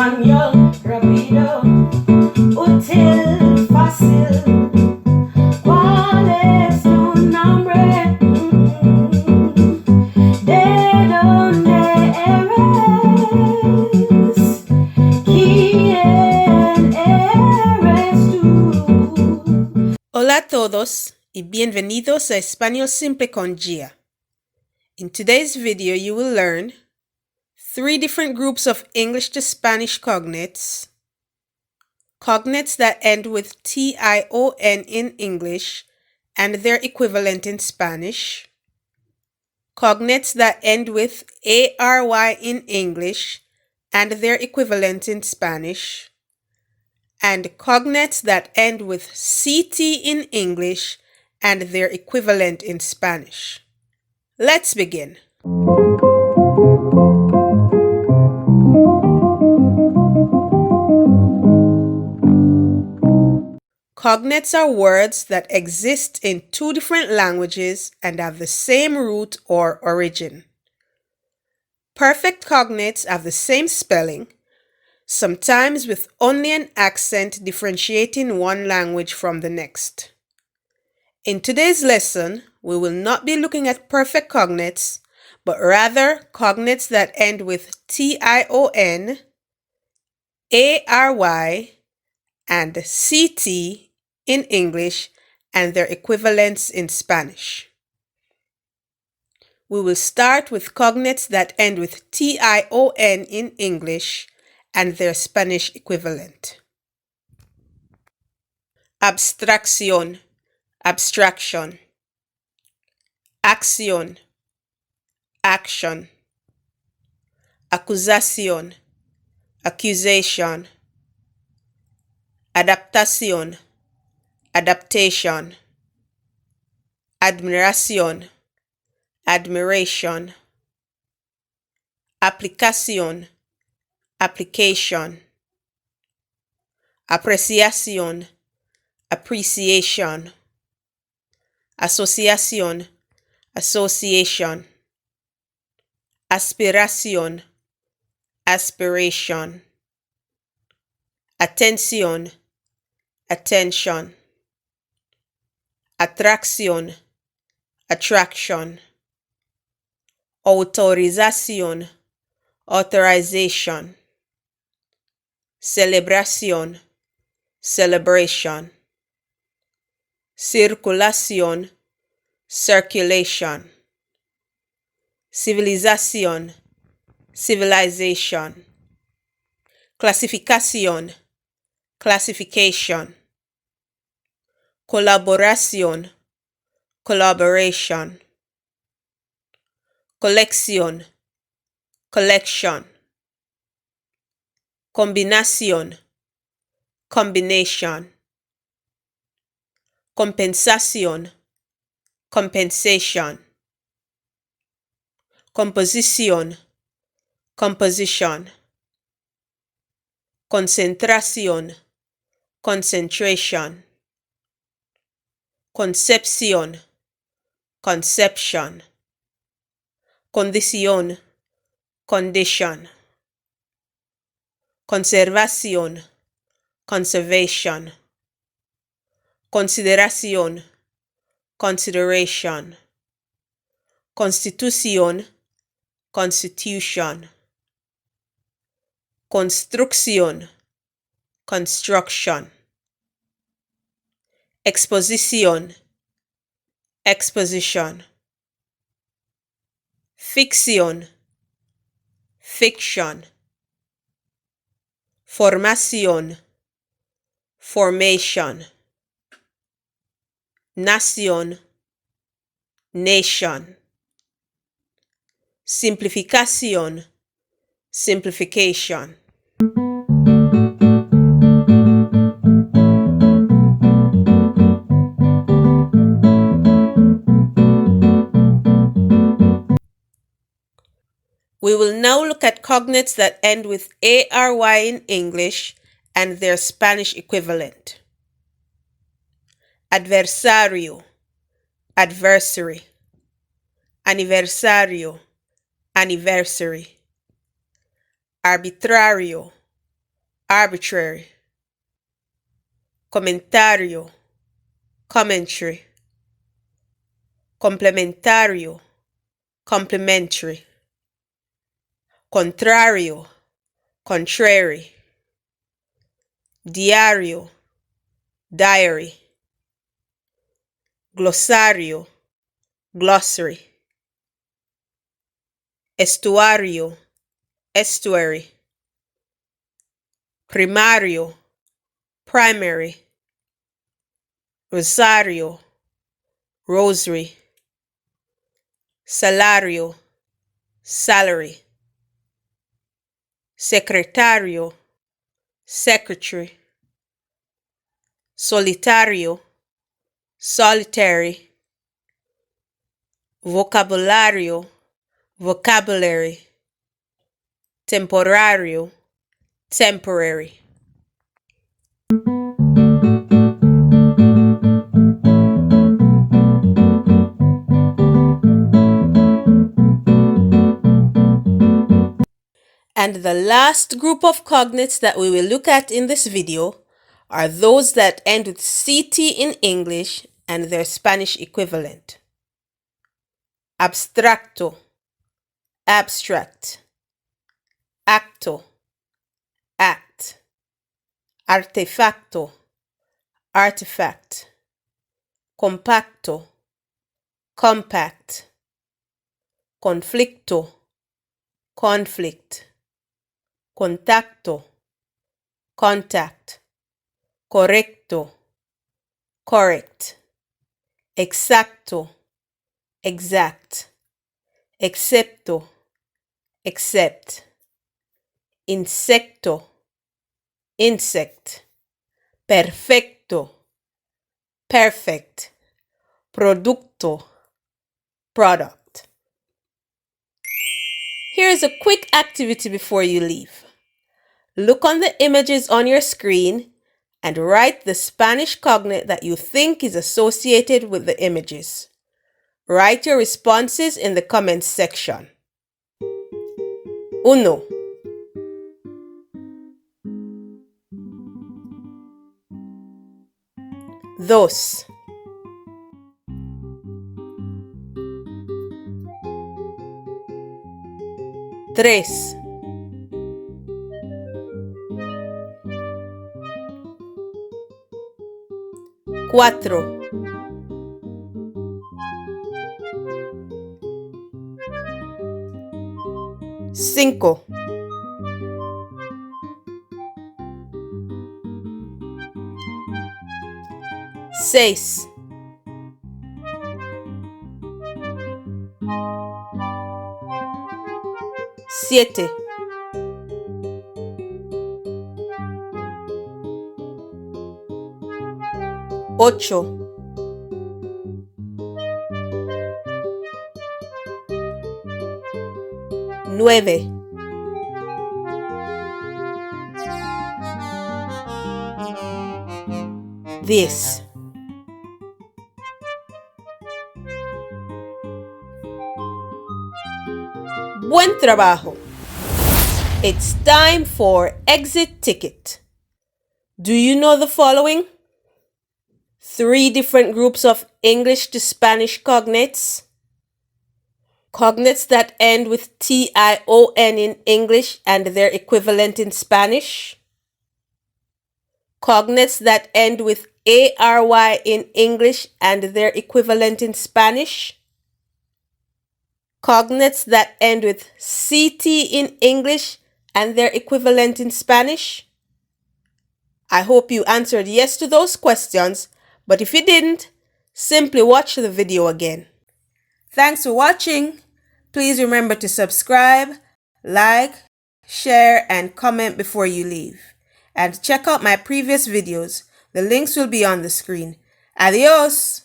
español rápido, útil, fácil. ¿Cuál es tu nombre? ¿De dónde eres? ¿Quién eres tú? Hola a todos y bienvenidos a Español Simple con Gia. In today's video, you will learn 3 different groups of English to Spanish cognates, cognates that end with tion in English and their equivalent in Spanish, cognates that end with ary in English and their equivalent in Spanish, and cognates that end with ct in English and their equivalent in Spanish. Let's begin. Cognates are words that exist in 2 different languages and have the same root or origin. Perfect cognates have the same spelling, sometimes with only an accent differentiating one language from the next. In today's lesson, we will not be looking at perfect cognates, but rather cognates that end with tion, ary, and ct in English and their equivalents in Spanish. We will start with cognates that end with tion in English and their Spanish equivalent. Abstracción, abstraction. Acción, action. Acusación, accusation. Adaptación, adaptation. Admiración, admiration. Aplicación, application. Apreciación, appreciation. Asociación, association. Aspiración, aspiration. Atención, attention. Atracción, attraction. Autorización, authorization. Celebración, celebration. Circulación, circulation. Civilización, civilization. Clasificación, classification. Colaboración, collaboration. Colección, collection. Combinación, combination. Compensación, compensation. Composición, composition. Concentración, concentration. Concepción, conception. Condición, condition. Conservación, conservation. Consideración, consideration. Constitución, constitution. Construcción, construction. Exposición, exposition. Ficción, fiction. Formación, formation. Nación, nation. Simplificación, simplification. We will now look at cognates that end with ary in English and their Spanish equivalent. Adversario, adversary. Aniversario, anniversary. Arbitrario, arbitrary, comentario, commentary, complementario, complementary, contrario, contrary, diario, diary, glossario, glossary, estuario, estuary, primario, primary, rosario, rosary, salario, salary, secretario, secretary, solitario, solitary, vocabulario, vocabulary, temporario, temporary. And the last group of cognates that we will look at in this video are those that end with CT in English and their Spanish equivalent. Abstracto, abstract, acto, act, artefacto, artifact, compacto, compact, conflicto, conflict, contacto, contact, correcto, correct, exacto, exact, excepto, except, insecto, insect, perfecto, perfect, producto, product. Here is a quick activity before you leave. Look on the images on your screen and write the Spanish cognate that you think is associated with the images. Write your responses in the comments section. 1. Dos. 3. 4. 5. 6. 7. 8. 9. 10. Buen trabajo. It's time for exit ticket. Do you know the following? 3 different groups of English to Spanish cognates. Cognates that end with tion in English and their equivalent in Spanish. Cognates that end with ary in English and their equivalent in Spanish. Cognates that end with ct in English and their equivalent in Spanish. I hope you answered yes to those questions, but if you didn't, simply watch the video again. Thanks for watching. Please remember to subscribe, like, share, and comment before you leave. And check out my previous videos. The links will be on the screen. Adios!